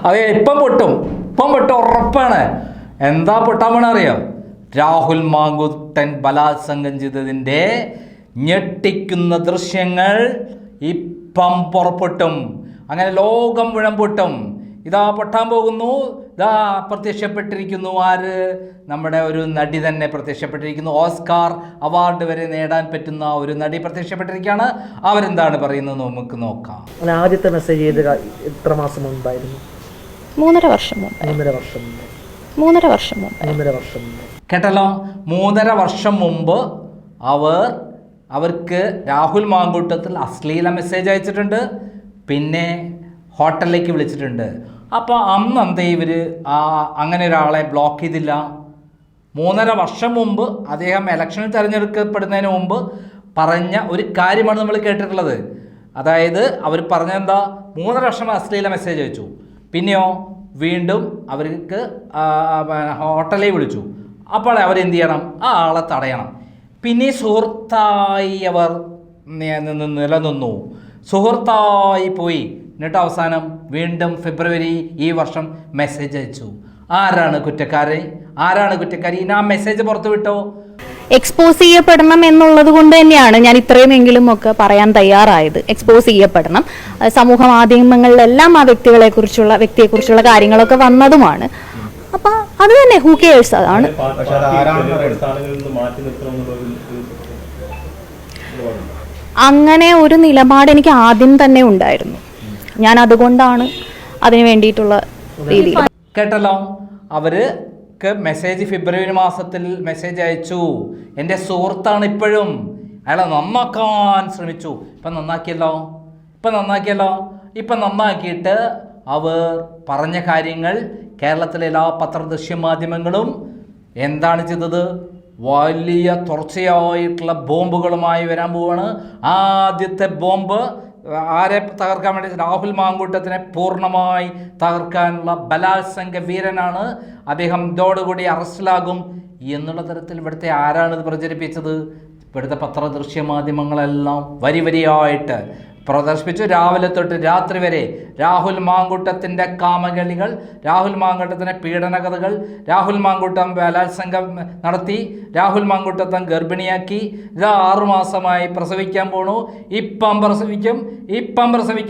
അതെ, ഇപ്പം പൊട്ടും ഉറപ്പാണ്. എന്താ പൊട്ടാൻ വേണം അറിയാം? രാഹുൽ മാങ്കൂട്ടൻ ബലാത്സംഗം ചെയ്തതിൻ്റെ ഞെട്ടിക്കുന്ന ദൃശ്യങ്ങൾ ഇപ്പം പുറപ്പെട്ടും. അങ്ങനെ ലോകം മുഴുവൻ പൊട്ടും. ഇതാ പൊട്ടാൻ പോകുന്നു. ഇതാ പ്രത്യക്ഷപ്പെട്ടിരിക്കുന്നു. ആര്? നമ്മുടെ ഒരു നടി തന്നെ പ്രത്യക്ഷപ്പെട്ടിരിക്കുന്നു. ഓസ്കാർ അവാർഡ് വരെ നേടാൻ പറ്റുന്ന ഒരു നടി പ്രത്യക്ഷപ്പെട്ടിരിക്കുകയാണ്. അവരെന്താണ് പറയുന്നത് നമുക്ക് നോക്കാം. ആദ്യത്തെ മെസ്സേജ് ചെയ്ത് എത്ര മാസം മുമ്പായിരുന്നു? 3.5 വർഷം മുമ്പ്. 3.5 വർഷം മുമ്പ്. കേട്ടല്ലോ, 3.5 വർഷം മുമ്പ് അവർക്ക് രാഹുൽ മാങ്കൂട്ടത്തിൽ അശ്ലീല മെസ്സേജ് അയച്ചിട്ടുണ്ട്. പിന്നെ ഹോട്ടലിലേക്ക് വിളിച്ചിട്ടുണ്ട്. അപ്പോൾ അന്ന് ഇവർ അങ്ങനെ ഒരാളെ ബ്ലോക്ക് ചെയ്തില്ല. 3.5 വർഷം മുമ്പ് അദ്ദേഹം ഇലക്ഷനിൽ തിരഞ്ഞെടുക്കപ്പെടുന്നതിന് മുമ്പ് പറഞ്ഞ ഒരു കാര്യമാണ് നമ്മൾ കേട്ടിട്ടുള്ളത്. അതായത് അവർ പറഞ്ഞെന്താ? 3.5 വർഷം അശ്ലീല മെസ്സേജ് അയച്ചു. പിന്നെയോ വീണ്ടും അവർക്ക് ഹോട്ടലിൽ വിളിച്ചു. അപ്പോൾ അവരെന്ത് ചെയ്യണം? ആ ആളെ തടയണം. പിന്നെ സുഹൃത്തായി അവർ നിലനിന്നു. സുഹൃത്തായി പോയി. എന്നിട്ട് അവസാനം വീണ്ടും ഫെബ്രുവരി ഈ വർഷം മെസ്സേജ് അയച്ചു. ആരാണ് കുറ്റക്കാരി? ആ മെസ്സേജ് പുറത്തു വിട്ടോ? എക്സ്പോസ് ചെയ്യപ്പെടണം എന്നുള്ളത് കൊണ്ട് തന്നെയാണ് ഞാൻ ഇത്രയുമെങ്കിലും ഒക്കെ പറയാൻ തയ്യാറായത്. എക്സ്പോസ് ചെയ്യപ്പെടണം. സമൂഹ മാധ്യമങ്ങളിലെല്ലാം ആ വ്യക്തിയെക്കുറിച്ചുള്ള കാര്യങ്ങളൊക്കെ വന്നതുമാണ്. അപ്പൊ അത് തന്നെ ഹൂ കെയേഴ്സ്. അതാണ് അങ്ങനെ ഒരു നിലപാട് എനിക്ക് ആദ്യം തന്നെ ഉണ്ടായിരുന്നു. ഞാൻ അതുകൊണ്ടാണ് അതിന് വേണ്ടിയിട്ടുള്ള രീതിയിൽ. കേട്ടല്ലോ, അവർക്ക് മെസ്സേജ് ഫെബ്രുവരി മാസത്തിൽ മെസ്സേജ് അയച്ചു. എൻ്റെ സുഹൃത്താണ് ഇപ്പോഴും. അയാളെ നന്നാക്കാൻ ശ്രമിച്ചു. ഇപ്പം നന്നാക്കിയിട്ട് അവർ പറഞ്ഞ കാര്യങ്ങൾ കേരളത്തിലെ എല്ലാ പത്രദൃശ്യ മാധ്യമങ്ങളും എന്താണ് ചെയ്തത്? വലിയ തുടർച്ചയായിട്ടുള്ള ബോംബുകളുമായി വരാൻ പോവാണ്. ആദ്യത്തെ ബോംബ് ആരെ തകർക്കാൻ വേണ്ടി? രാഹുൽ മാങ്കൂട്ടത്തിനെ പൂർണ്ണമായി തകർക്കാനുള്ള ബലാത്സംഗ വീരനാണ് അദ്ദേഹം. ഇതോടുകൂടി അറസ്റ്റിലാകും എന്നുള്ള തരത്തിൽ ഇവിടുത്തെ ആരാണിത് പ്രചരിപ്പിച്ചത്? ഇവിടുത്തെ പത്രദൃശ്യ മാധ്യമങ്ങളെല്ലാം വരിയായിട്ട് പ്രദർശിപ്പിച്ചു. രാവിലെ തൊട്ട് രാത്രി വരെ രാഹുൽ മാങ്കൂട്ടത്തിൻ്റെ കാമകളികൾ, രാഹുൽ മാങ്കൂട്ടത്തിൻ്റെ പീഡനകഥകൾ, രാഹുൽ മാങ്കൂട്ടം ബലാത്സംഗം നടത്തി, രാഹുൽ മാങ്കൂട്ടത്തൻ ഗർഭിണിയാക്കി, ഇത് 6 മാസമായി പ്രസവിക്കാൻ പോണു, ഇപ്പം പ്രസവിക്കും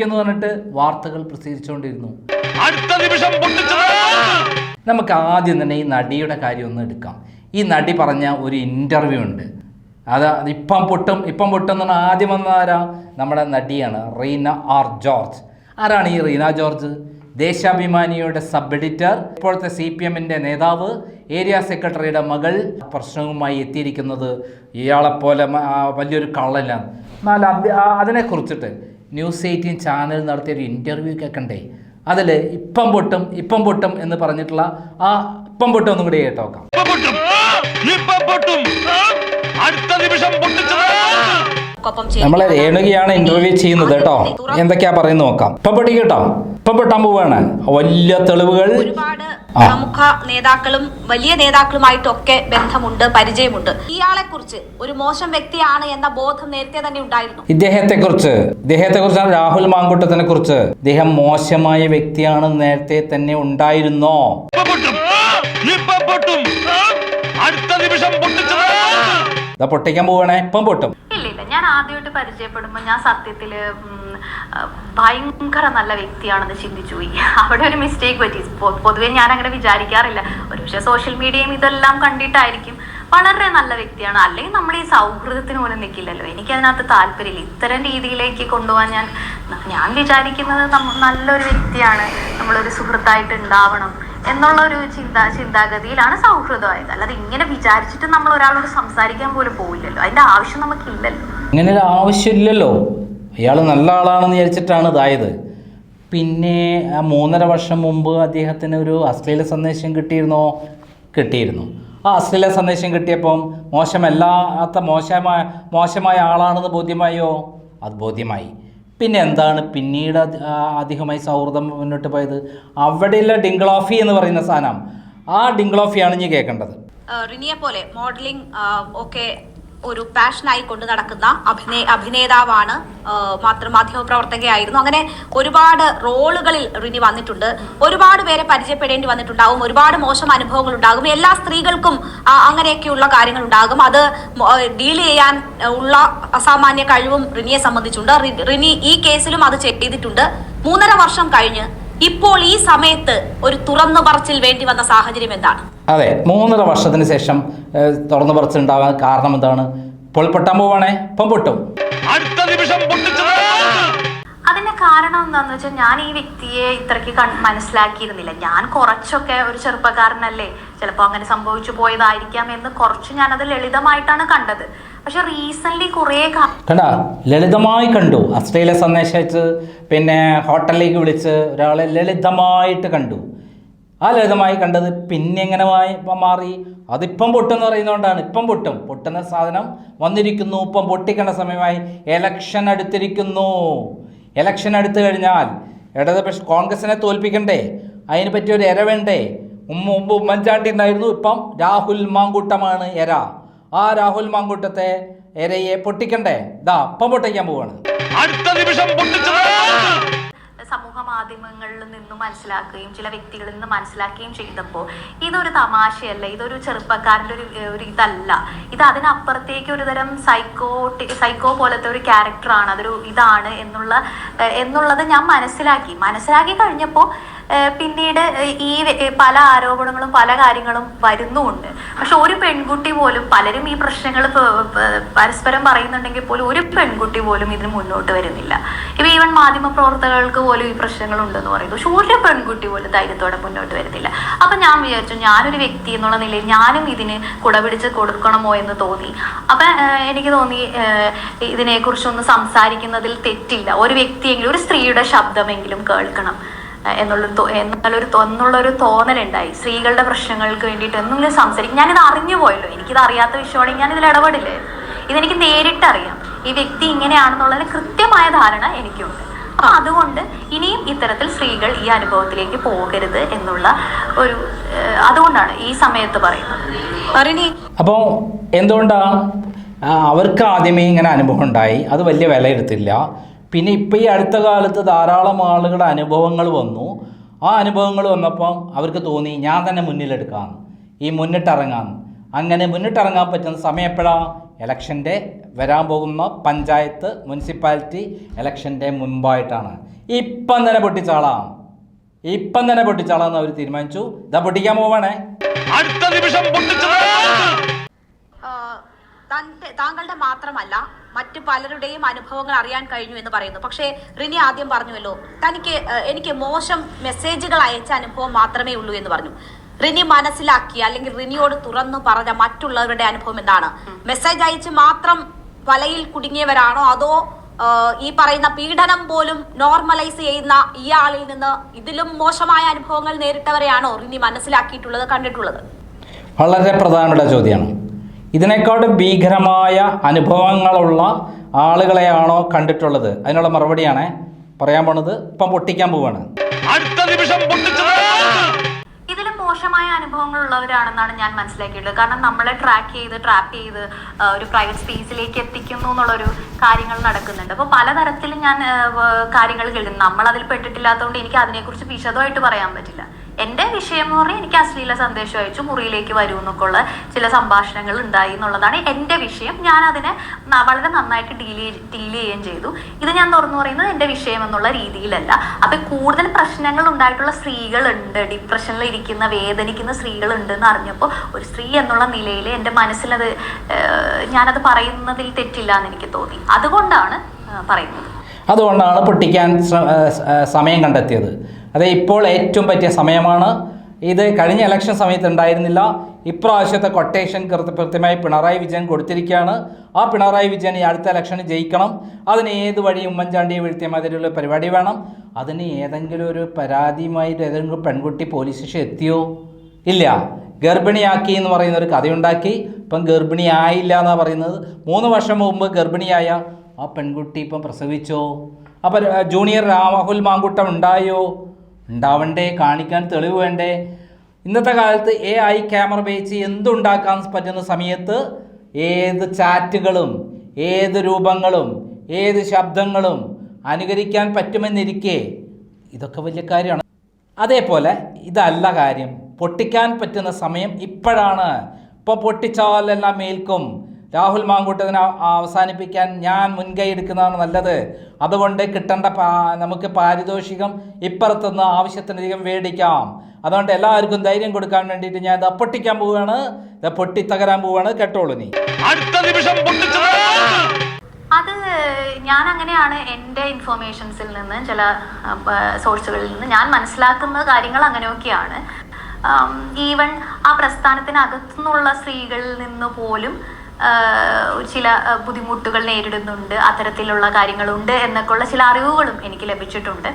എന്ന് പറഞ്ഞിട്ട് വാർത്തകൾ പ്രസിദ്ധീകരിച്ചുകൊണ്ടിരുന്നു. നമുക്ക് ആദ്യം തന്നെ ഈ നടിയുടെ കാര്യം ഒന്ന് എടുക്കാം. ഈ നടി പറഞ്ഞ ഒരു ഇൻ്റർവ്യൂ ഉണ്ട്. അത് ഇപ്പം പൊട്ടും എന്ന് പറഞ്ഞാൽ ആദ്യം വന്ന ആരാ? നമ്മുടെ നടിയാണ് റീന ആർ ജോർജ്. ആരാണ് ഈ റീന ജോർജ്? ദേശാഭിമാനിയുടെ സബ് എഡിറ്റർ, ഇപ്പോഴത്തെ CPM-ൻ്റെ നേതാവ്, ഏരിയ സെക്രട്ടറിയുടെ മകൾ. പ്രശ്നവുമായി എത്തിയിരിക്കുന്നത് ഇയാളെപ്പോലെ വലിയൊരു കള്ളലാണ്. എന്നാൽ അതിനെക്കുറിച്ചിട്ട് ന്യൂസ് 18 ചാനൽ നടത്തിയൊരു ഇൻ്റർവ്യൂ കേൾക്കണ്ടേ? അതിൽ ഇപ്പം പൊട്ടും എന്ന് പറഞ്ഞിട്ടുള്ള ആ ഇപ്പം പൊട്ടും ഒന്നും കൂടി കേട്ടോക്കാം. നമ്മളെ രേണുകയാണ് ഇന്റർവ്യൂ ചെയ്യുന്നത് കേട്ടോ. എന്തൊക്കെയാ പറയുന്നത് നോക്കാം. ഇപ്പം പൊട്ടാൻ പോവാണ്. വലിയ തെളിവുകൾ. ഒരുപാട് പ്രമുഖ നേതാക്കളും വലിയ നേതാക്കളുമായിട്ടൊക്കെ ബന്ധമുണ്ട്, പരിചയമുണ്ട്. ഇയാളെ കുറിച്ച് ഒരു മോശം വ്യക്തിയാണ് എന്ന ബോധം നേരത്തെ തന്നെ ഉണ്ടായിരുന്നു. ഇദ്ദേഹത്തെ കുറിച്ചാണ് രാഹുൽ മാങ്കൂട്ടത്തിനെ കുറിച്ച്. ഇദ്ദേഹം മോശമായ വ്യക്തിയാണ് നേരത്തെ തന്നെ ഉണ്ടായിരുന്നോ? പൊട്ടിക്കാൻ പോവാണേ. ഇപ്പം പൊട്ടും. ഇല്ല, ഞാൻ ആദ്യമായിട്ട് പരിചയപ്പെടുമ്പോൾ ഞാൻ സത്യത്തില് ഭയങ്കര നല്ല വ്യക്തിയാണെന്ന് ചിന്തിച്ചു പോയി. അവിടെ ഒരു മിസ്റ്റേക്ക് പറ്റി. പൊതുവെ ഞാൻ അങ്ങനെ വിചാരിക്കാറില്ല. ഒരുപക്ഷെ സോഷ്യൽ മീഡിയയും ഇതെല്ലാം കണ്ടിട്ടായിരിക്കും. വളരെ നല്ല വ്യക്തിയാണ്. അല്ലെങ്കിൽ നമ്മൾ ഈ സൗഹൃദത്തിന് പോലും നിൽക്കില്ലല്ലോ. എനിക്കതിനകത്ത് താല്പര്യമില്ല. ഇത്തരം രീതിയിലേക്ക് കൊണ്ടുപോകാൻ ഞാൻ വിചാരിക്കുന്നത് നല്ലൊരു വ്യക്തിയാണ്, നമ്മളൊരു സുഹൃത്തായിട്ട് ഉണ്ടാവണം എന്നുള്ള ഒരു ചിന്താഗതിയിലാണ് സൗഹൃദമായത്. അല്ലാതെ ഇങ്ങനെ വിചാരിച്ചിട്ട് നമ്മൾ ഒരാളോട് സംസാരിക്കാൻ പോലും പോവില്ലല്ലോ. അതിന്റെ ആവശ്യം നമുക്കില്ലല്ലോ. ഇങ്ങനെ ഒരു ആവശ്യമില്ലല്ലോ. അയാൾ നല്ല ആളാണെന്ന് വിചാരിച്ചിട്ടാണ് ഇതായത്. പിന്നെ 3.5 വർഷം മുമ്പ് അദ്ദേഹത്തിന് ഒരു അശ്ലീല സന്ദേശം കിട്ടിയിരുന്നു. ആ അശ്ലീല സന്ദേശം കിട്ടിയപ്പം മോശമായ ആളാണെന്ന് ബോധ്യമായോ? അത് ബോധ്യമായി. പിന്നെ എന്താണ് പിന്നീട് അധികമായി സൗഹൃദം മുന്നോട്ട് പോയത്? അവിടെയുള്ള ഡിംഗ്ലോഫി എന്ന് പറയുന്ന സാധനം, ആ ഡിംഗ്ലോഫിയാണ് ഇനി കേൾക്കേണ്ടത്. റിനിയെ പോലെ മോഡലിംഗ് ഒക്കെ ഒരു പാഷനായി കൊണ്ടു നടക്കുന്ന അഭിനേതാവാണ്. മാത്രം മാധ്യമപ്രവർത്തകയായിരുന്നു. അങ്ങനെ ഒരുപാട് റോളുകളിൽ റിനി വന്നിട്ടുണ്ട്. ഒരുപാട് പേരെ പരിചയപ്പെടേണ്ടി വന്നിട്ടുണ്ടാകും. ഒരുപാട് മോശം അനുഭവങ്ങൾ ഉണ്ടാകും. എല്ലാ സ്ത്രീകൾക്കും അങ്ങനെയൊക്കെയുള്ള കാര്യങ്ങൾ ഉണ്ടാകും. അത് ഡീൽ ചെയ്യാൻ ഉള്ള അസാമാന്യ കഴിവും റിനിയെ സംബന്ധിച്ചുണ്ട്. റിനി ഈ കേസിലും അത് ചെയ്തിട്ടുണ്ട്. 3.5 വർഷം കഴിഞ്ഞ് ഇപ്പോൾ ഈ സമയത്ത് ഒരു തുറന്നു പറച്ചിൽ വേണ്ടി വന്ന സാഹചര്യം എന്താണ്? അതെ, 3.5 വർഷത്തിന് ശേഷം തുറന്നു പറച്ചിലുണ്ടാകാൻ കാരണം എന്താണ്? ഇപ്പോൾ പൊട്ടാൻ പോവാണേ, ഇപ്പം പൊട്ടും. അതിന്റെ കാരണം എന്താന്ന് വെച്ചാൽ ഞാൻ ഈ വ്യക്തിയെ ഇത്രയ്ക്ക് മനസ്സിലാക്കിയിരുന്നില്ല. ഞാൻ കുറച്ചൊക്കെ ഒരു ചെറുപ്പക്കാരനല്ലേ, ചിലപ്പോൾ അങ്ങനെ സംഭവിച്ചു പോയതായിരിക്കാം എന്ന് കുറച്ച് ഞാനത് ലളിതമായിട്ടാണ് കണ്ടത്. പക്ഷെ റീസെന്റ് കുറേ കണ്ടാ, ലളിതമായി കണ്ടു. അശ്ലീല സന്ദേശം അയച്ച് പിന്നെ ഹോട്ടലിലേക്ക് വിളിച്ച് ഒരാളെ ലളിതമായിട്ട് കണ്ടു. ആ ലളിതമായി കണ്ടത് പിന്നെ എങ്ങനെ മാറി? അതിപ്പം പൊട്ടെന്ന് പറയുന്നതുകൊണ്ടാണ്. ഇപ്പം പൊട്ടും. പൊട്ടുന്ന സാധനം വന്നിരിക്കുന്നു. ഇപ്പം പൊട്ടിക്കേണ്ട സമയമായി. എലക്ഷൻ അടുത്തിരിക്കുന്നു. എലക്ഷൻ അടുത്തു കഴിഞ്ഞാൽ ഇടതുപക്ഷ കോൺഗ്രസിനെ തോൽപ്പിക്കണ്ടേ? അതിന് പറ്റിയൊരു എര വേണ്ടേ? മുമ്പ് ഉമ്മൻചാണ്ടി ഉണ്ടായിരുന്നു, ഇപ്പം രാഹുൽ മാങ്കൂട്ടമാണ് എര. ആ രാഹുൽ മാങ്കൂട്ടത്തെ എരയെ പൊട്ടിക്കണ്ടേ? ഇപ്പം പൊട്ടിക്കാൻ പോവാണ്. അടുത്ത നിമിഷം സമൂഹ മാധ്യമങ്ങളിൽ നിന്ന് മനസ്സിലാക്കുകയും ചില വ്യക്തികളിൽ നിന്ന് മനസ്സിലാക്കുകയും ചെയ്തപ്പോൾ ഇതൊരു തമാശയല്ല, ഇതൊരു ചെറുപ്പക്കാരൻ്റെ ഒരു ഇതല്ല, ഇത് അതിനപ്പുറത്തേക്ക് ഒരു തരം സൈക്കോ പോലത്തെ ഒരു ക്യാരക്ടറാണ്, അതൊരു ഇതാണ് എന്നുള്ളത് ഞാൻ മനസ്സിലാക്കി കഴിഞ്ഞപ്പോൾ പിന്നീട് ഈ പല ആരോപണങ്ങളും പല കാര്യങ്ങളും വരുന്നുമുണ്ട്. പക്ഷെ ഒരു പെൺകുട്ടി പോലും, പലരും ഈ പ്രശ്നങ്ങൾ പരസ്പരം പറയുന്നുണ്ടെങ്കിൽ പോലും ഒരു പെൺകുട്ടി പോലും ഇതിന് മുന്നോട്ട് വരുന്നില്ല. ഇപ്പം ഈവൻ മാധ്യമ പ്രവർത്തകർക്ക് പോലും ഈ പ്രശ്നങ്ങളുണ്ടെന്ന് പറയുന്നു. പക്ഷെ ഒരു പെൺകുട്ടി പോലും ധൈര്യത്തോടെ മുന്നോട്ട് വരുന്നില്ല. അപ്പം ഞാൻ വിചാരിച്ചു, ഞാനൊരു വ്യക്തി എന്നുള്ള നിലയിൽ ഞാനും ഇതിന് കുടപിടിച്ച് കൊടുക്കണമോ എന്ന് തോന്നി. അപ്പം എനിക്ക് തോന്നി ഇതിനെക്കുറിച്ചൊന്ന് സംസാരിക്കുന്നതിൽ തെറ്റില്ല. ഒരു വ്യക്തിയെങ്കിലും, ഒരു സ്ത്രീയുടെ ശബ്ദമെങ്കിലും കേൾക്കണം എന്നുള്ളൊരു തോന്നലുണ്ടായി. സ്ത്രീകളുടെ പ്രശ്നങ്ങൾക്ക് വേണ്ടിയിട്ട് എന്തെങ്കിലും സംസാരിക്കും. ഞാനിത് അറിഞ്ഞു പോയല്ലോ, എനിക്കിത് അറിയാത്ത വിഷയമാണെങ്കിൽ ഞാനിതിൽ ഇടപെടില്ലേ. ഇതെനിക്ക് നേരിട്ടറിയാം. ഈ വ്യക്തി ഇങ്ങനെയാണെന്നുള്ളതിന് കൃത്യമായ ധാരണ എനിക്കുണ്ട്. അപ്പം അതുകൊണ്ട് ഇനിയും ഇത്തരത്തിൽ സ്ത്രീകൾ ഈ അനുഭവത്തിലേക്ക് പോകരുത് എന്നുള്ള ഒരു അതുകൊണ്ടാണ് ഈ സമയത്ത് പറയുന്നത്. അപ്പോൾ എന്തുകൊണ്ടാണ് അവർക്ക് ആദ്യമേ ഇങ്ങനെ അനുഭവം ഉണ്ടായി, അത് വലിയ വിലയിരുത്തില്ല. പിന്നെ ഇപ്പം ഈ അടുത്ത കാലത്ത് ധാരാളം ആളുകളുടെ അനുഭവങ്ങൾ വന്നു. ആ അനുഭവങ്ങൾ വന്നപ്പം അവർക്ക് തോന്നി ഞാൻ തന്നെ മുന്നിലെടുക്കാം, ഈ മുന്നിട്ടിറങ്ങാം. അങ്ങനെ മുന്നിട്ടിറങ്ങാൻ പറ്റുന്ന സമയം എപ്പോഴാണ്? ഇലക്ഷൻ്റെ വരാൻ പോകുന്ന പഞ്ചായത്ത് മുനിസിപ്പാലിറ്റി ഇലക്ഷൻ്റെ മുൻപായിട്ടാണ്. ഇപ്പം തന്നെ പൊട്ടിച്ചാളാന്ന് അവർ തീരുമാനിച്ചു. ഇതാ പൊട്ടിക്കാൻ പോവാണേ. അടുത്ത നിമിഷം താങ്കളുടെ മാത്രമല്ല മറ്റു പലരുടെയും അനുഭവങ്ങൾ അറിയാൻ കഴിഞ്ഞു എന്ന് പറയുന്നു. പക്ഷേ റിനി ആദ്യം പറഞ്ഞുവല്ലോ, എനിക്ക് മോശം മെസ്സേജുകൾ അയച്ച അനുഭവം മാത്രമേ ഉള്ളൂ എന്ന് പറഞ്ഞു. റിനി മനസ്സിലാക്കി അല്ലെങ്കിൽ റിനിയോട് തുറന്നു പറഞ്ഞ മറ്റുള്ളവരുടെ അനുഭവം എന്താണ്? മെസ്സേജ് അയച്ച് മാത്രം വലയിൽ കുടുങ്ങിയവരാണോ, അതോ ഈ പറയുന്ന പീഡനം പോലും നോർമലൈസ് ചെയ്യുന്ന ഇയാളിൽ നിന്ന് ഇതിലും മോശമായ അനുഭവങ്ങൾ നേരിട്ടവരെയാണോ റിനി മനസ്സിലാക്കിയിട്ടുള്ളത്, കണ്ടിട്ടുള്ളത്? വളരെ പ്രധാനപ്പെട്ട ചോദ്യമാണ്. ഇതിനേക്കാളും ഭീകരമായ അനുഭവങ്ങളുള്ള ആളുകളെയാണോ കണ്ടിട്ടുള്ളത്? അതിനുള്ള മറുപടിയാണ് പറയാൻ പോണത്. ഇപ്പം പൊട്ടിക്കാൻ പോവാണ്. അടുത്ത നിമിഷം ഇതിലും മോശമായ അനുഭവങ്ങൾ ഉള്ളവരാണെന്നാണ് ഞാൻ മനസ്സിലാക്കിയിട്ടുള്ളത്. കാരണം നമ്മളെ ട്രാപ്പ് ചെയ്ത് ഒരു പ്രൈവറ്റ് സ്പേസിലേക്ക് എത്തിക്കുന്നു എന്നുള്ളൊരു കാര്യങ്ങൾ നടക്കുന്നുണ്ട്. അപ്പോൾ പലതരത്തിലും ഞാൻ കാര്യങ്ങൾ കേൾക്കുന്നു. നമ്മളതിൽ പെട്ടിട്ടില്ലാത്തതുകൊണ്ട് എനിക്ക് അതിനെക്കുറിച്ച് വിശദമായിട്ട് പറയാൻ പറ്റില്ല. എൻ്റെ വിഷയം എന്ന് പറഞ്ഞാൽ എനിക്ക് അശ്ലീല സന്ദേശം അയച്ചു, മുറിയിലേക്ക് വരൂ എന്നൊക്കെ ഉള്ള ചില സംഭാഷണങ്ങൾ ഉണ്ടായി എന്നുള്ളതാണ് എൻ്റെ വിഷയം. ഞാൻ അതിനെ വളരെ നന്നായിട്ട് ഡീൽ ചെയ്യുകയും ചെയ്തു. ഇത് ഞാൻ തുറന്നു പറയുന്നത് എൻ്റെ വിഷയം എന്നുള്ള രീതിയിലല്ല. അപ്പം കൂടുതൽ പ്രശ്നങ്ങൾ ഉണ്ടായിട്ടുള്ള സ്ത്രീകളുണ്ട്, ഡിപ്രഷനിൽ ഇരിക്കുന്ന വേദനിക്കുന്ന സ്ത്രീകളുണ്ട് എന്ന് അറിഞ്ഞപ്പോൾ ഒരു സ്ത്രീ എന്നുള്ള നിലയിൽ എൻ്റെ മനസ്സിലത് ഞാനത് പറയുന്നതിൽ തെറ്റില്ല എന്ന് എനിക്ക് തോന്നി. അതുകൊണ്ടാണ് പറയുന്നത്. അതുകൊണ്ടാണ് പൊട്ടിക്കാൻ സമയം കണ്ടെത്തിയത്. അത് ഇപ്പോൾ ഏറ്റവും പറ്റിയ സമയമാണ്. ഇത് കഴിഞ്ഞ ഇലക്ഷൻ സമയത്ത് ഉണ്ടായിരുന്നില്ല. ഇപ്രാവശ്യത്തെ കൊട്ടേഷൻ കൃത്യമായി പിണറായി വിജയൻ കൊടുത്തിരിക്കുകയാണ്. ആ പിണറായി വിജയൻ ഈ അടുത്ത ഇലക്ഷന് ജയിക്കണം. അതിന് ഏത് വഴി ഉമ്മൻചാണ്ടിയെ വീഴ്ത്തിയ മാതിരിയുള്ള പരിപാടി വേണം. അതിന് ഏതെങ്കിലും ഒരു പരാതിയുമായിട്ട് ഏതെങ്കിലും പെൺകുട്ടി പോലീസ് സ്റ്റേഷൻ എത്തിയോ? ഇല്ല. ഗർഭിണിയാക്കി എന്ന് പറയുന്ന ഒരു കഥയുണ്ടാക്കി. ഇപ്പം ഗർഭിണിയായില്ല എന്നാണ് പറയുന്നത്. 3 വർഷം മുമ്പ് ഗർഭിണിയായ ആ പെൺകുട്ടി ഇപ്പം പ്രസവിച്ചോ? അപ്പം ജൂനിയർ രാഹുൽ മാങ്കൂട്ടം ഉണ്ടാവണ്ടേ? കാണിക്കാൻ തെളിവ് വേണ്ടേ? ഇന്നത്തെ കാലത്ത് AI ക്യാമറ ഉപയോഗിച്ച് എന്തുണ്ടാക്കാൻ പറ്റുന്ന സമയത്ത് ഏത് ചാറ്റുകളും ഏത് രൂപങ്ങളും ഏത് ശബ്ദങ്ങളും അനുകരിക്കാൻ പറ്റുമെന്നിരിക്കെ ഇതൊക്കെ വലിയ കാര്യമാണ്. അതേപോലെ ഇതല്ല കാര്യം. പൊട്ടിക്കാൻ പറ്റുന്ന സമയം ഇപ്പോഴാണ്. ഇപ്പോൾ പൊട്ടിച്ചാൽ എല്ലാം മേൽക്കും. രാഹുൽ മാങ്കൂട്ടത്തിനെ അവസാനിപ്പിക്കാൻ ഞാൻ മുൻകൈ എടുക്കുന്നതാണ് നല്ലത്. അതുകൊണ്ട് കിട്ടേണ്ട നമുക്ക് പാരിതോഷികം ഇപ്പുറത്തുനിന്ന് ആവശ്യത്തിനധികം മേടിക്കാം. അതുകൊണ്ട് എല്ലാവർക്കും ധൈര്യം കൊടുക്കാൻ വേണ്ടിയിട്ട് ഞാൻ ഇത് പൊട്ടിക്കാൻ പോവുകയാണ്, ഇത് പൊട്ടിത്തകരാൻ പോവുകയാണ്. കേട്ടോളൂ നീ. അത് ഞാൻ അങ്ങനെയാണ് എൻ്റെ ഇൻഫോർമേഷൻസിൽ നിന്ന് ചില സോഴ്സുകളിൽ നിന്ന് ഞാൻ മനസ്സിലാക്കുന്ന കാര്യങ്ങൾ അങ്ങനെയൊക്കെയാണ്. ഈവൻ ആ പ്രസ്ഥാനത്തിനകത്തുനിന്നുള്ള സ്ത്രീകളിൽ നിന്ന് പോലും ചില ബുദ്ധിമുട്ടുകൾ നേരിടുന്നുണ്ട്, അത്തരത്തിലുള്ള കാര്യങ്ങളുണ്ട് എന്നൊക്കെയുള്ള ചില അറിവുകളും എനിക്ക് ലഭിച്ചിട്ടുണ്ട്.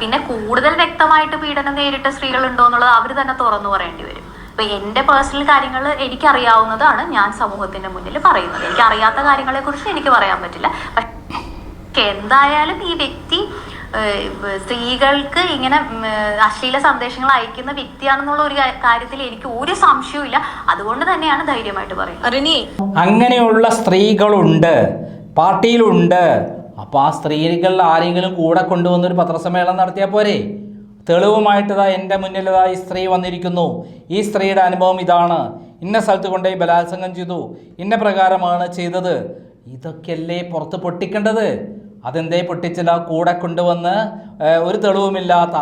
പിന്നെ കൂടുതൽ വ്യക്തമായിട്ട് പീഡനം നേരിട്ട സ്ത്രീകളുണ്ടോ എന്നുള്ളത് അവർ തന്നെ തുറന്നു പറയേണ്ടി വരും. ഇപ്പൊ എൻ്റെ പേഴ്സണൽ കാര്യങ്ങൾ എനിക്കറിയാവുന്നതാണ് ഞാൻ സമൂഹത്തിന്റെ മുന്നിൽ പറയുന്നത്. എനിക്ക് അറിയാത്ത കാര്യങ്ങളെ കുറിച്ച് എനിക്ക് പറയാൻ പറ്റില്ല. പക്ഷെ എന്തായാലും ഈ വ്യക്തി സ്ത്രീകൾക്ക് ഇങ്ങനെ അശ്ലീല സന്ദേശങ്ങൾ അയക്കുന്ന വ്യക്തിയാണെന്നുള്ള ഒരു കാര്യത്തിൽ എനിക്ക് ഒരു സംശയവും ഇല്ല. അതുകൊണ്ട് തന്നെയാണ് ധൈര്യമായിട്ട് പറയുന്നത്. അങ്ങനെയുള്ള സ്ത്രീകളുണ്ട്, പാർട്ടിയിലുണ്ട്. അപ്പൊ ആ സ്ത്രീകൾ ആരെങ്കിലും കൂടെ കൊണ്ടുവന്നൊരു പത്രസമ്മേളനം നടത്തിയാൽ പോരെ? തെളിവുമായിട്ടതാ എൻ്റെ മുന്നിലതാ ഈ സ്ത്രീ വന്നിരിക്കുന്നു, ഈ സ്ത്രീയുടെ അനുഭവം ഇതാണ്, ഇന്ന സ്ഥലത്ത് കൊണ്ടുപോയി ബലാത്സംഗം ചെയ്തു, ഇന്ന പ്രകാരമാണ് ചെയ്തത്. ഇതൊക്കെയല്ലേ പുറത്ത് പൊട്ടിക്കേണ്ടത്? അതെന്തേ പൊട്ടിച്ചില്ല? കൂടെ കൊണ്ടുവന്ന് ഒരു തെളിവുമില്ലാത്ത,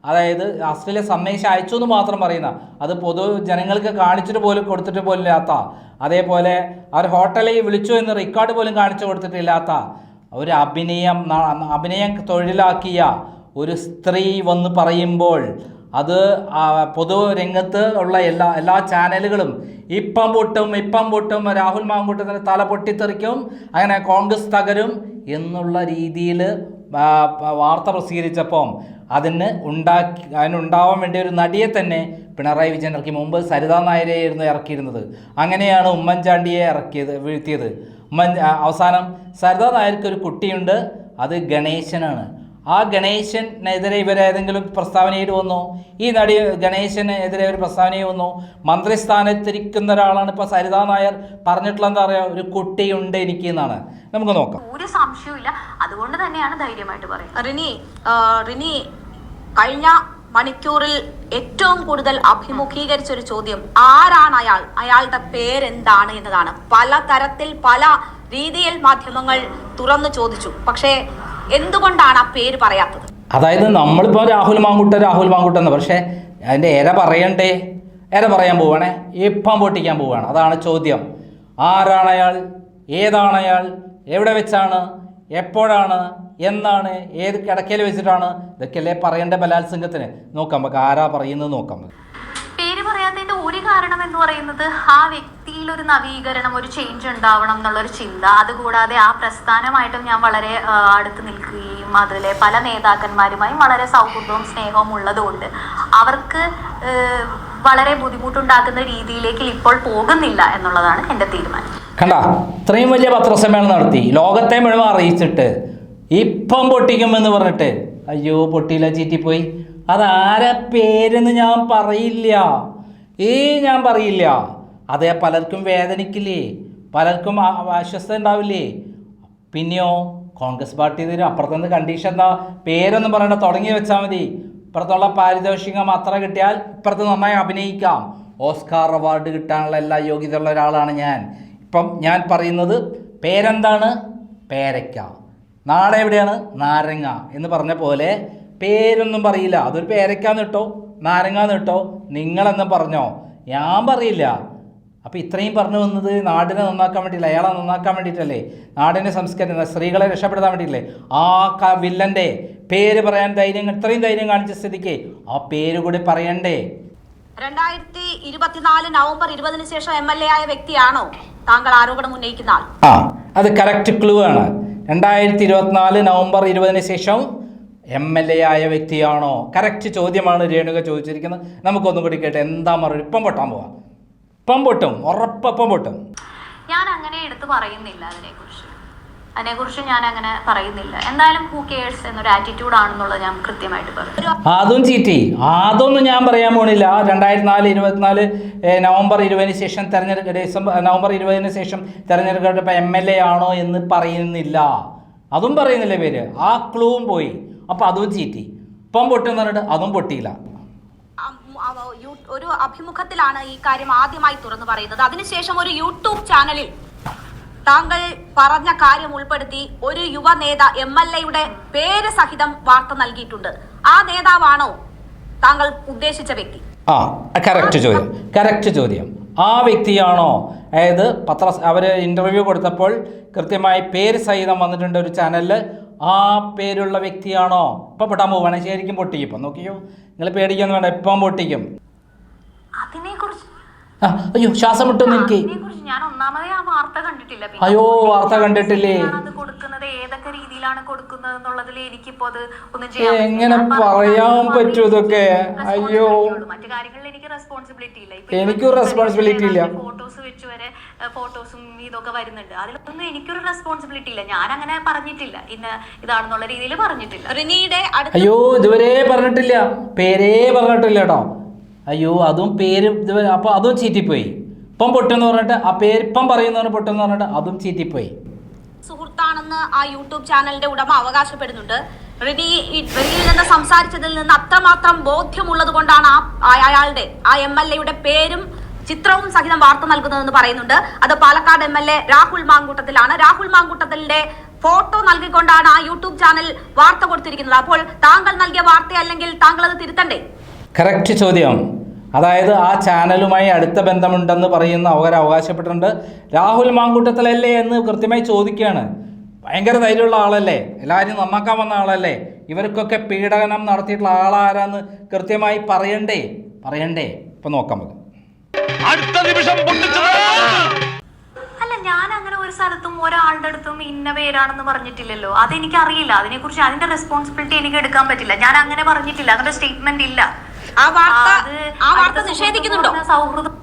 അതായത് അശ്ലീല സന്ദേശം അയച്ചു എന്ന് മാത്രം പറയുന്ന, അത് പൊതു ജനങ്ങൾക്ക് കാണിച്ചിട്ട് പോലും കൊടുത്തിട്ട് പോലും ഇല്ലാത്ത, അതേപോലെ അവർ ഹോട്ടലിൽ വിളിച്ചു എന്ന് റെക്കോർഡ് പോലും കാണിച്ചു കൊടുത്തിട്ടില്ലാത്ത ഒരു അഭിനയം തൊഴിലാക്കിയ ഒരു സ്ത്രീ വന്ന് പറയുമ്പോൾ അത് പൊതു രംഗത്ത് ഉള്ള എല്ലാ ചാനലുകളും ഇപ്പം പൊട്ടും രാഹുൽ മാങ്കൂട്ടത്തിന് തല പൊട്ടിത്തെറിക്കും, അങ്ങനെ കോൺഗ്രസ് തകരും എന്നുള്ള രീതിയിൽ വാർത്ത പ്രസിദ്ധീകരിച്ചപ്പം അതിനുണ്ടാവാൻ വേണ്ടി ഒരു നടിയെ തന്നെ പിണറായി വിജയൻ ഇറക്കി. മുമ്പ് സരിതാ നായരെയായിരുന്നു ഇറക്കിയിരുന്നത്. അങ്ങനെയാണ് ഉമ്മൻചാണ്ടിയെ വീഴ്ത്തിയത്. അവസാനം സരിതാ നായർക്ക് ഒരു കുട്ടിയുണ്ട്, അത് ഗണേശനാണ്. ആ ഗണേശനെതിരെ ഇവരേതെങ്കിലും പ്രസ്താവനയിട്ട് വന്നു? ഈ നടി ഗണേശനെതിരെ ഒരു പ്രസ്താവനയിൽ വന്നു? മന്ത്രിസ്ഥാനത്തിരിക്കുന്ന ഒരാളാണ് ഇപ്പോൾ സരിതാ നായർ പറഞ്ഞിട്ടുള്ള എന്താ പറയുക, ഒരു കുട്ടിയുണ്ട് എനിക്ക് എന്നാണ്. നമുക്ക് നോക്കാം. ഒരു സംശയവും. അതുകൊണ്ട് തന്നെയാണ് ധൈര്യമായിട്ട് പറയുന്നത്. റിനി കഴിഞ്ഞ മണിക്കൂറിൽ ഏറ്റവും കൂടുതൽ അഭിമുഖീകരിച്ച ഒരു ചോദ്യം ആരാണ് അയാളുടെ പേരെന്താണ് എന്നതാണ്. പല തരത്തിൽ പല രീതിയിൽ മാധ്യമങ്ങൾ തുറന്നു ചോദിച്ചു. പക്ഷേ എന്തുകൊണ്ടാണ് ആ പേര് പറയാത്തത്? അതായത് നമ്മളിപ്പോൾ രാഹുൽ മാങ്കൂട്ടം എന്ന്, പക്ഷേ അതിൻ്റെ ഇര പറയണ്ടേ? ഇര പറയാൻ പോവുകയാണേ, ഇപ്പം പൊട്ടിക്കാൻ പോവുകയാണ്. അതാണ് ചോദ്യം. ആരാണ് അയാൾ? ഏതാണ് അയാൾ? എവിടെ വെച്ചാണ്? എപ്പോഴാണ്? എന്നാണ്? ഏത് കിടക്കയിൽ വെച്ചിട്ടാണ്? ഇതൊക്കെയല്ലേ പറയേണ്ട ബലാത്സംഗത്തിന്. നോക്കാം നമുക്ക് ആരാ പറയുന്നത് നോക്കാം. പേര് പറയാത്തതിന്റെ ഒരു കാരണം എന്ന് പറയുന്നത് ആ വ്യക്തിയിൽ ഒരു നവീകരണം, ഒരു ചേഞ്ച് ഉണ്ടാവണം എന്നുള്ളൊരു ചിന്ത. അതുകൂടാതെ ആ പ്രസ്ഥാനമായിട്ടും ഞാൻ വളരെ അടുത്ത് നിൽക്കുകയും അതിലെ പല നേതാക്കന്മാരുമായും വളരെ സൗഹൃദവും സ്നേഹവും ഉള്ളതുകൊണ്ട് അവർക്ക് വളരെ ബുദ്ധിമുട്ടുണ്ടാക്കുന്ന രീതിയിലേക്ക് ഇപ്പോൾ പോകുന്നില്ല എന്നുള്ളതാണ് എൻ്റെ തീരുമാനം. കണ്ട, ഇത്രയും വലിയ പത്രസമ്മേളനം നടത്തി ലോകത്തെ മുഴുവൻ അറിയിച്ചിട്ട് ഇപ്പം പൊട്ടിക്കുമെന്ന് പറഞ്ഞിട്ട് അയ്യോ പൊട്ടിയില്ല, ചീറ്റിപ്പോയി. അതാരെ പേരെന്ന് ഞാൻ പറയില്ല. ഞാൻ പറയില്ല. അതേ പലർക്കും വേദനിക്കില്ലേ, പലർക്കും അസ്വസ്ഥത ഉണ്ടാവില്ലേ. പിന്നെയോ കോൺഗ്രസ് പാർട്ടി അപ്പുറത്തുനിന്ന് കണ്ടീഷൻ എന്താ? പേരൊന്നും പറയണ്ട, തുടങ്ങി വെച്ചാൽ മതി. ഇപ്പുറത്തുള്ള പാരിതോഷികം അത്ര കിട്ടിയാൽ ഇപ്പുറത്ത് നന്നായി അഭിനയിക്കാം. ഓസ്കാർ അവാർഡ് കിട്ടാനുള്ള എല്ലാ യോഗ്യതയുള്ള ഒരാളാണ് ഞാൻ. ഇപ്പം ഞാൻ പറയുന്നത് പേരെന്താണ്? പേരയ്ക്ക. നാളെ എവിടെയാണ്? നാരങ്ങ എന്ന് പറഞ്ഞ പോലെ പേരൊന്നും പറയില്ല. അതൊരു പേരയ്ക്കാന്ന് ഇട്ടോ, നാരങ്ങാന്ന് ഇട്ടോ, നിങ്ങളെന്ന് പറഞ്ഞോ, ഞാൻ പറയില്ല. അപ്പോൾ ഇത്രയും പറഞ്ഞു വന്നത് നാടിനെ നന്നാക്കാൻ വേണ്ടിയില്ല, അയാളെ നന്നാക്കാൻ വേണ്ടിയിട്ടല്ലേ, നാടിനെ സംസ്കരിക്കുന്ന സ്ത്രീകളെ രക്ഷപ്പെടുത്താൻ വേണ്ടിയില്ലേ. ആ വില്ലൻ്റെ പേര് പറയാൻ ഇത്രയും ധൈര്യം കാണിച്ച സ്ഥിതിക്ക് ആ പേര് കൂടി പറയണ്ടേ? 2024 നവംബർ 20 ശേഷം MLA ആയ വ്യക്തിയാണോ താങ്കൾ ആരോപണം ഉന്നയിക്കുന്ന ആൾ? അത് കറക്റ്റ് ക്ലൂ ആണ്. 2024 നവംബർ 20 ശേഷം MLA ആയ വ്യക്തിയാണോ? കറക്റ്റ് ചോദ്യമാണ് രേണുക ചോദിച്ചിരിക്കുന്നത്. നമുക്കൊന്നും കൂടി കേട്ടെ എന്താ മറുപടി. ഇപ്പം പൊട്ടാൻ പോവാം. ഇപ്പം പൊട്ടും, ഉറപ്പം പൊട്ടും. ഞാൻ അങ്ങനെ എടുത്തു പറയുന്നില്ല അതിനെക്കുറിച്ച്. അതിനെക്കുറിച്ച് ഞാൻ അങ്ങനെ പറയുന്നില്ല. എന്തായാലും ഹൂ കെയേഴ്സ് എന്നൊരു ആറ്റിറ്റ്യൂഡ് ആണെന്നുള്ളത് ഞാൻ കൃത്യമായിട്ട് പറഞ്ഞു. അതും ചീറ്റി, അതൊന്നും ഞാൻ പറയാൻ പോണില്ല. 2024 നവംബർ 20 ശേഷം നവംബർ 20 ശേഷം തെരഞ്ഞെടുക്കപ്പെട്ട MLA ആണോ എന്ന് പറയുന്നില്ല, അതും പറയുന്നില്ല പേര്. ആ ക്ലൂവും പോയി. അപ്പം അതും ചീറ്റി. ഇപ്പം പൊട്ടെന്ന് പറഞ്ഞിട്ട് അതും പൊട്ടിയില്ല. ഒരു അഭിമുഖത്തിലാണ് ഈ കാര്യം ആദ്യമായി തുറന്നു പറയുന്നത്. അതിനുശേഷം ഒരു യൂട്യൂബ് ചാനലിൽ താങ്കൾ പറഞ്ഞ കാര്യം ഉൾപ്പെടുത്തി ഒരു യുവ MLA-യുടെ പേര് സഹിതം വാർത്ത നൽകിയിട്ടുണ്ട്. ആ നേതാവാണോ താങ്കൾ ഉദ്ദേശിച്ച വ്യക്തി? കറക്റ്റ് ചോദ്യം. ആ വ്യക്തിയാണോ? അതായത് അവർ ഇന്റർവ്യൂ കൊടുത്തപ്പോൾ കൃത്യമായി പേര് സഹിതം വന്നിട്ടുണ്ട് ഒരു ചാനലിൽ. ആ പേരുള്ള വ്യക്തിയാണോ? ഇപ്പം പൊട്ടാൻ പോവാണ്. ശരിക്കും പൊട്ടിക്കും. ഇപ്പം നോക്കിയോ, നിങ്ങൾ പേടിക്കൊന്നും വേണ്ട, ഇപ്പം പൊട്ടിക്കും. അയ്യോ, ശ്വാസം മുട്ടുന്നു എനിക്ക്. ഞാൻ ഒന്നാമതേ ആ വാർത്ത കണ്ടിട്ടില്ല. അയ്യോ, വാർത്ത കണ്ടിട്ടില്ലേ? അത് കൊടുക്കുന്നത് ഏതൊക്കെ രീതിയിലാണ് കൊടുക്കുന്നത് എന്നുള്ളതിൽ എനിക്കിപ്പോ അത് ഒന്നും ചെയ്യാൻ എങ്ങനെ പറയാൻ പറ്റും ഇതൊക്കെ? അയ്യോ, മറ്റു കാര്യങ്ങളിൽ എനിക്ക് റെസ്പോൺസിബിലിറ്റി ഇല്ല. എനിക്കൊരു റെസ്പോൺസിബിലിറ്റി ഇല്ല. ഫോട്ടോസ് വെച്ച് വരെ ഫോട്ടോസും ഇതൊക്കെ വരുന്നുണ്ട്. അതിലൊന്നും എനിക്കൊരു റെസ്പോൺസിബിലിറ്റി ഇല്ല. ഞാൻ അങ്ങനെ പറഞ്ഞിട്ടില്ല, ഇതാണെന്നുള്ള രീതിയിൽ പറഞ്ഞിട്ടില്ല. റിനിയുടെ അയ്യോ, ഇതുവരെ പറഞ്ഞിട്ടില്ല, പേരേ പറഞ്ഞിട്ടില്ല കേട്ടോ. അയ്യോ, അതും പേര് ഇതുവരെ. അപ്പോൾ അതും ചീറ്റിപ്പോയി. ഇപ്പം പൊട്ടെന്ന് പറഞ്ഞിട്ട് ആ പേര് ഇപ്പം പറയുന്നവന് പൊട്ടെന്ന് പറഞ്ഞിട്ട് അതും ചീറ്റിപ്പോയി. സുഹൃത്താണെന്ന് ആ യൂട്യൂബ് ചാനലിന്റെ ഉടമ അവകാശപ്പെടുന്നുണ്ട്. റിനിയിൽ നിന്ന് സംസാരിച്ചതിൽ നിന്ന് അത്രമാത്രം ബോധ്യമുള്ളത് കൊണ്ടാണ് അയാളുടെ ആ MLA-യുടെ പേരും ചിത്രവും സഹിതം വാർത്ത നൽകുന്നതെന്ന് പറയുന്നുണ്ട്. അത് പാലക്കാട് MLA രാഹുൽ മാങ്കൂട്ടത്തിലാണ്. രാഹുൽ മാങ്കൂട്ടത്തിലെ ഫോട്ടോ നൽകിക്കൊണ്ടാണ് ആ യൂട്യൂബ് ചാനൽ വാർത്ത കൊടുത്തിരിക്കുന്നത്. അപ്പോൾ താങ്കൾ നൽകിയ വാർത്ത അല്ലെങ്കിൽ താങ്കൾ അത് തിരുത്തണ്ടേ? കറക്റ്റ് ചോദ്യം. അതായത് ആ ചാനലുമായി അടുത്ത ബന്ധമുണ്ടെന്ന് പറയുന്ന അവർ അവകാശപ്പെട്ടിട്ടുണ്ട്. രാഹുൽ മാങ്കൂട്ടത്തിലല്ലേ എന്ന് കൃത്യമായി ചോദിക്കുകയാണ്. ഭയങ്കര ധൈര്യമുള്ള ആളല്ലേ, എല്ലാവരും നന്നാക്കാൻ വന്ന ആളല്ലേ, ഇവർക്കൊക്കെ പീഡനം നടത്തിയിട്ടുള്ള ആളാരാന്ന് കൃത്യമായി പറയണ്ടേ? ഇപ്പം നോക്കാം നമുക്ക്. അല്ല, ഞാൻ അങ്ങനെ ഒരു സ്ഥലത്തും ഒരാളുടെ അടുത്തും ഇന്ന പേരാണെന്ന് പറഞ്ഞിട്ടില്ലല്ലോ. അതെനിക്കറിയില്ല. അതിനെക്കുറിച്ച് അതിന്റെ റെസ്പോൺസിബിലിറ്റി എനിക്ക് എടുക്കാൻ പറ്റില്ല. ഞാൻ അങ്ങനെ പറഞ്ഞിട്ടില്ല, അങ്ങനെ സ്റ്റേറ്റ്മെന്റ് ഇല്ല. ആ വാർത്ത നിഷേധിക്കുന്നുണ്ടോ? സൗഹൃദം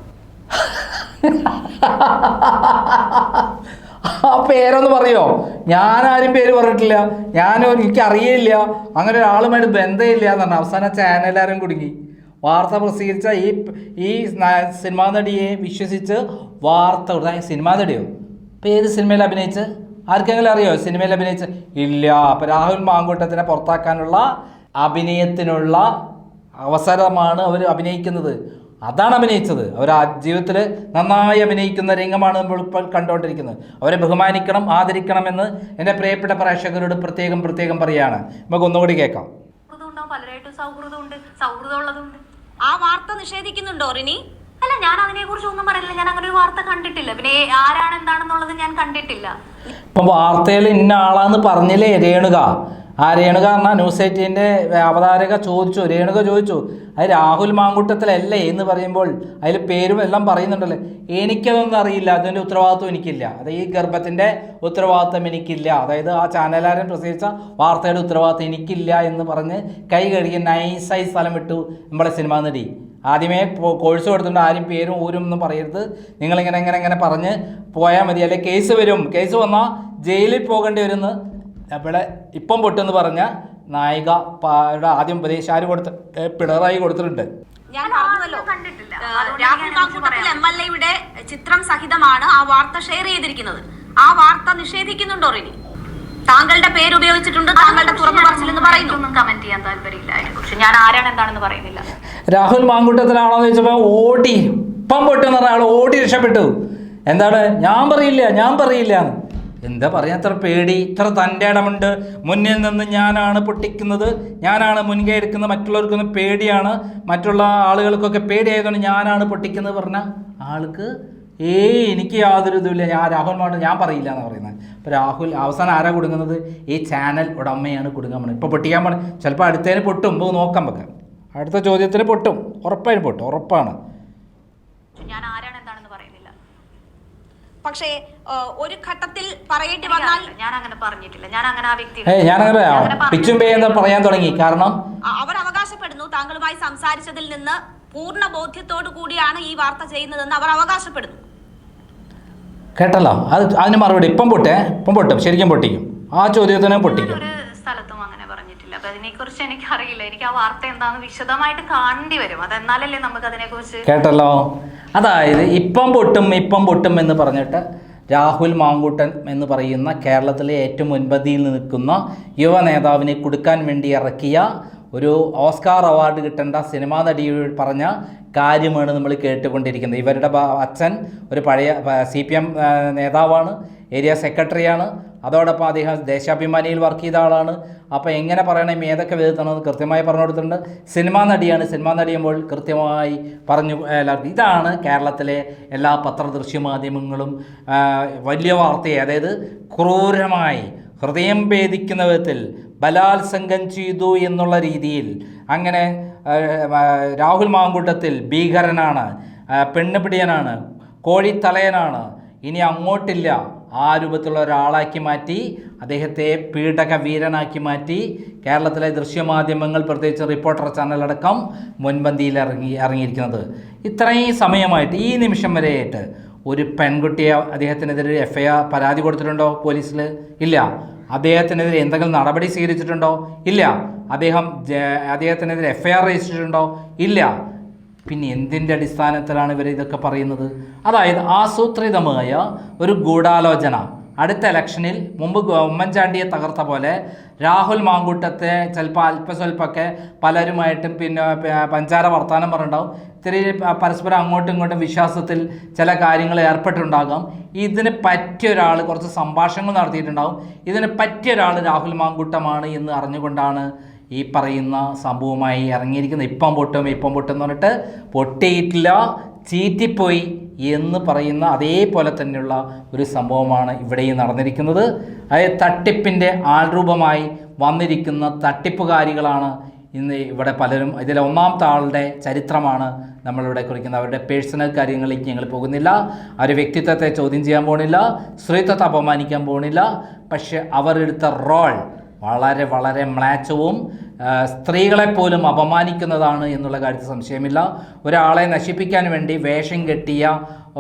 ആ പേരൊന്ന് പറയോ? ഞാനാരും പേര് പറഞ്ഞിട്ടില്ല, എനിക്കറിയില്ല, അങ്ങനെ ഒരാളുമായിട്ട് ബന്ധമില്ല എന്ന് പറഞ്ഞു. അവസാനം ചാനലാരും കുടുങ്ങി. വാർത്ത പ്രസിദ്ധീകരിച്ച ഈ സിനിമാ നടിയെ വിശ്വസിച്ച് വാർത്ത സിനിമാ നടിയോ? പേര് സിനിമയിൽ അഭിനയിച്ച് ആർക്കെങ്കിലും അറിയോ? സിനിമയിൽ അഭിനയിച്ച് ഇല്ല. അപ്പം രാഹുൽ മാങ്കൂട്ടത്തിനെ പുറത്താക്കാനുള്ള അഭിനയത്തിനുള്ള അവസരമാണ് അവർ അഭിനയിക്കുന്നത്. അതാണ് അഭിനയിച്ചത്. അവർ ആ ജീവിതത്തിൽ നന്നായി അഭിനയിക്കുന്ന രംഗമാണ് നമ്മൾ ഇപ്പോൾ കണ്ടുകൊണ്ടിരിക്കുന്നത്. അവരെ ബഹുമാനിക്കണം, ആദരിക്കണമെന്ന് എൻ്റെ പ്രിയപ്പെട്ട പ്രേക്ഷകരോട് പ്രത്യേകം പറയുകയാണ്. നമുക്ക് ഒന്നുകൂടി കേൾക്കാം. പലരായിട്ടും സൗഹൃദമുള്ളതുണ്ട്. ആ വാർത്ത നിഷേധിക്കുന്നുണ്ടോ റിനി? അല്ല, ഞാൻ അതിനെ കുറിച്ച് ഒന്നും പറയുന്നില്ല. ഞാൻ അങ്ങനെ ഒരു വാർത്ത കണ്ടിട്ടില്ല. പിന്നെ ആരാണ് എന്താണെന്നുള്ളത് ഞാൻ കണ്ടിട്ടില്ല. ഇപ്പം വാർത്തയിൽ ഇന്ന ആളാന്ന് പറഞ്ഞില്ലേ രേണുക? ആ രേണുക പറഞ്ഞാൽ ന്യൂസ് 18-ൻ്റെ അവതാരക രേണുക ചോദിച്ചു അത് രാഹുൽ മാങ്കൂട്ടത്തിലല്ലേ എന്ന് പറയുമ്പോൾ അതിൽ പേരും എല്ലാം പറയുന്നുണ്ടല്ലോ. എനിക്കതൊന്നും അറിയില്ല, അതിൻ്റെ ഉത്തരവാദിത്വം എനിക്കില്ല. അത് ഈ ഗർഭത്തിൻ്റെ ഉത്തരവാദിത്വം എനിക്കില്ല. അതായത് ആ ചാനലുകാരൻ പ്രസിദ്ധീകരിച്ച വാർത്തയുടെ ഉത്തരവാദിത്വം എനിക്കില്ല എന്ന് പറഞ്ഞ് കൈ കഴുകി നൈസായി സ്ഥലം വിട്ടു നമ്മളെ സിനിമാ നടി. ആദ്യമേ കോഴ്സ് കൊടുത്തിട്ടുണ്ട്, ആരും പേരും ഊരും ഒന്നും പറയരുത്, നിങ്ങളിങ്ങനെ പറഞ്ഞ് പോയാൽ മതി, അല്ലെങ്കിൽ കേസ് വരും, കേസ് വന്നാൽ ജയിലിൽ പോകേണ്ടി വരുമെന്ന് ഇവിടെ ഇപ്പം പൊട്ടെന്ന് പറഞ്ഞ നായിക ആദ്യം ഉപദേശാര് പിണറായി കൊടുത്തിട്ടുണ്ട്. ഞാൻ പറഞ്ഞല്ലോ, രാഹുൽ മാങ്കൂട്ടത്തിൽ MLA-യുടെ ചിത്രം സഹിതമാണ് ആ വാർത്ത ഷെയർ ചെയ്തിരിക്കുന്നത്. ആ വാർത്ത നിഷേധിക്കുന്നുണ്ടോ റിനി? താങ്കളുടെ പേര് ഉപയോഗിച്ചിട്ടുണ്ട്, താങ്കളുടെ തുറന്നു പറച്ചിലെന്ന് പറയുന്നു. ഒന്നും കമന്റ് ചെയ്യാൻ താല്പര്യമില്ല അതിനെക്കുറിച്ച്. ഞാൻ ആരാണ് എന്താണെന്ന് പറയുന്നില്ല. രാഹുൽ മാങ്കൂട്ടത്തിലാണോ എന്ന് ചോദിച്ചപ്പോൾ ഓടി ഇപ്പം പൊട്ടെന്ന് പറഞ്ഞ ആൾ ഓടി രക്ഷപ്പെട്ടു. എന്താണ്? ഞാൻ പറയില്ല. എന്താ പറയാ? ഇത്ര പേടി, ഇത്ര തൻ്റെ ഇടമുണ്ട്, മുന്നിൽ നിന്ന് ഞാനാണ് പൊട്ടിക്കുന്നത്, ഞാനാണ് മുൻകൈ എടുക്കുന്നത്, മറ്റുള്ളവർക്കൊന്നും പേടിയാണ്, മറ്റുള്ള ആളുകൾക്കൊക്കെ പേടിയായതുകൊണ്ട് ഞാനാണ് പൊട്ടിക്കുന്നത് പറഞ്ഞ ആൾക്ക് എനിക്ക് യാതൊരു ഇതുമില്ല, രാഹുൽ മാങ്കൂട്ടം ഞാൻ പറയില്ല എന്ന് പറയുന്നത്. അപ്പോൾ രാഹുൽ അവസാനം ആരാ കൊടുക്കുന്നത്? ഈ ചാനൽ ഉടമയാണ് കൊടുക്കാൻ പോകുന്നത്. ഇപ്പോൾ പൊട്ടിക്കാൻ പോകുന്നത് ചിലപ്പോൾ അടുത്തതിന് പൊട്ടും, നോക്കാൻ വെക്കാം. അടുത്ത ചോദ്യത്തിന് പൊട്ടും, ഉറപ്പാണ്. ഞാൻ ആരാണ് എന്താണെന്ന് പറയുന്നില്ല. പക്ഷേ ഒരു ഘട്ടത്തിൽ പറയേണ്ടി വന്നാൽ ഞാൻ അങ്ങനെ പറഞ്ഞിട്ടില്ല. ഞാൻ അങ്ങനെ ആ വ്യക്തി പിച്ചും പേന്ന് പറയാൻ തുടങ്ങി. കാരണം അവർ അവകാശപ്പെടുന്നു താങ്കളുമായി സംസാരിച്ചതിൽ നിന്ന് പൂർണ്ണ ബോധ്യത്തോടു കൂടിയാണ് ഈ വാർത്ത ചെയ്യുന്നതെന്ന് അവർ അവകാശപ്പെടുന്നു. കേട്ടല്ലോ, അതിന് മറുപടി ഇപ്പം പൊട്ടും, ശരിക്കും പൊട്ടിക്കും, ആ ചോദ്യത്തിന് പൊട്ടിക്കും. ഒരു സ്ഥലത്തും അങ്ങനെ പറഞ്ഞിട്ടില്ല. അപ്പൊ അതിനെക്കുറിച്ച് എനിക്കറിയില്ല. എനിക്ക് ആ വാർത്ത എന്താണെന്ന് വിശദമായിട്ട് കാണേണ്ടി വരും. അതെന്നാലല്ലേ നമുക്ക് അതിനെക്കുറിച്ച്. കേട്ടല്ലോ, അതായത് ഇപ്പം പൊട്ടും എന്ന് പറഞ്ഞിട്ട് രാഹുൽ മാങ്കൂട്ടൻ എന്ന് പറയുന്ന കേരളത്തിലെ ഏറ്റവും മുൻപന്തിയിൽ നിൽക്കുന്ന യുവ നേതാവിനെ കൊടുക്കാൻ വേണ്ടി ഇറക്കിയ ഒരു ഓസ്കാർ അവാർഡ് കിട്ടേണ്ട സിനിമാ നടിയോട് പറഞ്ഞ കാര്യമാണ് നമ്മൾ കേട്ടുകൊണ്ടിരിക്കുന്നത്. ഇവരുടെ അച്ഛൻ ഒരു പഴയ CPM നേതാവാണ്, ഏരിയ സെക്രട്ടറിയാണ്, അതോടൊപ്പം അദ്ദേഹം ദേശാഭിമാനിയിൽ വർക്ക് ചെയ്ത ആളാണ്. അപ്പോൾ എങ്ങനെ പറയണം, ഏതൊക്കെ വിധത്തിലാണെന്ന് കൃത്യമായി പറഞ്ഞു കൊടുത്തിട്ടുണ്ട്. സിനിമാ നടിയാണ്, സിനിമാ നടിയുമ്പോൾ കൃത്യമായി പറഞ്ഞു എല്ലാവർക്കും. ഇതാണ് കേരളത്തിലെ എല്ലാ ദൃശ്യമാധ്യമങ്ങളും വലിയ വാർത്തയെ, അതായത് ക്രൂരമായി ഹൃദയം ഭേദിക്കുന്ന വിധത്തിൽ ബലാത്സംഗം ചെയ്തു എന്നുള്ള രീതിയിൽ അങ്ങനെ രാഹുൽ മാങ്കൂട്ടത്തിൽ ഭീകരനാണ്, പെണ്ണുപിടിയനാണ്, കോഴിത്തലയനാണ്, ഇനി അങ്ങോട്ടില്ല, ആ രൂപത്തിലുള്ള ഒരാളാക്കി മാറ്റി അദ്ദേഹത്തെ പീഡക വീരനാക്കി മാറ്റി കേരളത്തിലെ ദൃശ്യമാധ്യമങ്ങൾ, പ്രത്യേകിച്ച് റിപ്പോർട്ടർ ചാനലടക്കം മുൻപന്തിയിൽ ഇറങ്ങിയിരിക്കുന്നത്. ഇത്രയും സമയമായിട്ട് ഈ നിമിഷം വരെയായിട്ട് ഒരു പെൺകുട്ടിയെ അദ്ദേഹത്തിനെതിരെ FIR പരാതി കൊടുത്തിട്ടുണ്ടോ പോലീസിൽ? ഇല്ല. അദ്ദേഹത്തിനെതിരെ എന്തെങ്കിലും നടപടി സ്വീകരിച്ചിട്ടുണ്ടോ? ഇല്ല. അദ്ദേഹത്തിനെതിരെ FIR രജിസ്റ്റർ ചെയ്തിട്ടുണ്ടോ? ഇല്ല. പിന്നെ എന്തിൻ്റെ അടിസ്ഥാനത്തിലാണ് ഇവർ ഇതൊക്കെ പറയുന്നത്? അതായത് ആസൂത്രിതമായ ഒരു ഗൂഢാലോചന. അടുത്ത ഇലക്ഷനിൽ മുമ്പ് ഉമ്മൻചാണ്ടിയെ തകർത്ത പോലെ രാഹുൽ മാങ്കൂട്ടത്തെ ചിലപ്പോൾ അല്പസ്വല്പമൊക്കെ പലരുമായിട്ടും പിന്നെ പഞ്ചാര വർത്തമാനം പറഞ്ഞിട്ടുണ്ടാവും, ഇത്തിരി പരസ്പരം അങ്ങോട്ടും ഇങ്ങോട്ടും വിശ്വാസത്തിൽ ചില കാര്യങ്ങൾ ഏർപ്പെട്ടിട്ടുണ്ടാകാം. ഇതിന് പറ്റിയ ഒരാൾ കുറച്ച് സംഭാഷണങ്ങൾ നടത്തിയിട്ടുണ്ടാകും. ഇതിന് പറ്റിയ ഒരാൾ രാഹുൽ മാങ്കൂട്ടമാണ് എന്ന് അറിഞ്ഞുകൊണ്ടാണ് ഈ പറയുന്ന സംഭവമായി ഇറങ്ങിയിരിക്കുന്നത്. ഇപ്പം പൊട്ടും എന്ന് പറഞ്ഞിട്ട് പൊട്ടിയിട്ടില്ല, ചീറ്റിപ്പോയി എന്ന് പറയുന്ന അതേപോലെ തന്നെയുള്ള ഒരു സംഭവമാണ് ഇവിടെയും നടന്നിരിക്കുന്നത്. അതായത് തട്ടിപ്പിൻ്റെ ആൾരൂപമായി വന്നിരിക്കുന്ന തട്ടിപ്പുകാരികളാണ് ഇന്ന് ഇവിടെ പലരും. ഇതിലെ ഒന്നാമത്തെ ആളുടെ ചരിത്രമാണ് നമ്മളിവിടെ കുറിക്കുന്നത്. അവരുടെ പേഴ്സണൽ കാര്യങ്ങളിലേക്ക് ഞങ്ങൾ പോകുന്നില്ല, അവരുടെ വ്യക്തിത്വത്തെ ചോദ്യം ചെയ്യാൻ പോകുന്നില്ല, സ്ത്രീത്വത്തെ അപമാനിക്കാൻ പോകുന്നില്ല. പക്ഷെ അവരെടുത്ത റോൾ വളരെ വളരെ മ്ലേച്ഛവും സ്ത്രീകളെപ്പോലും അപമാനിക്കുന്നതാണ് എന്നുള്ള കാര്യത്തിൽ സംശയമില്ല. ഒരാളെ നശിപ്പിക്കാൻ വേണ്ടി വേഷം കെട്ടിയ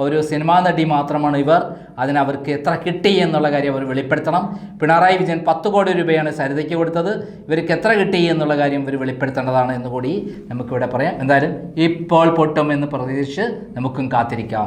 ഒരു സിനിമാ നടി മാത്രമാണ് ഇവർ. അതിനവർക്ക് എത്ര കിട്ടി എന്നുള്ള കാര്യം അവർ വെളിപ്പെടുത്തണം. പിണറായി വിജയൻ 10 കോടി രൂപയാണ് സരിതയ്ക്ക് കൊടുത്തത്. ഇവർക്ക് എത്ര കിട്ടി എന്നുള്ള കാര്യം ഇവർ വെളിപ്പെടുത്തേണ്ടതാണ് എന്ന് കൂടി നമുക്കിവിടെ പറയാം. എന്തായാലും ഇപ്പോൾ പൊട്ടും എന്ന് പ്രതീക്ഷിച്ച് നമുക്കും കാത്തിരിക്കാം.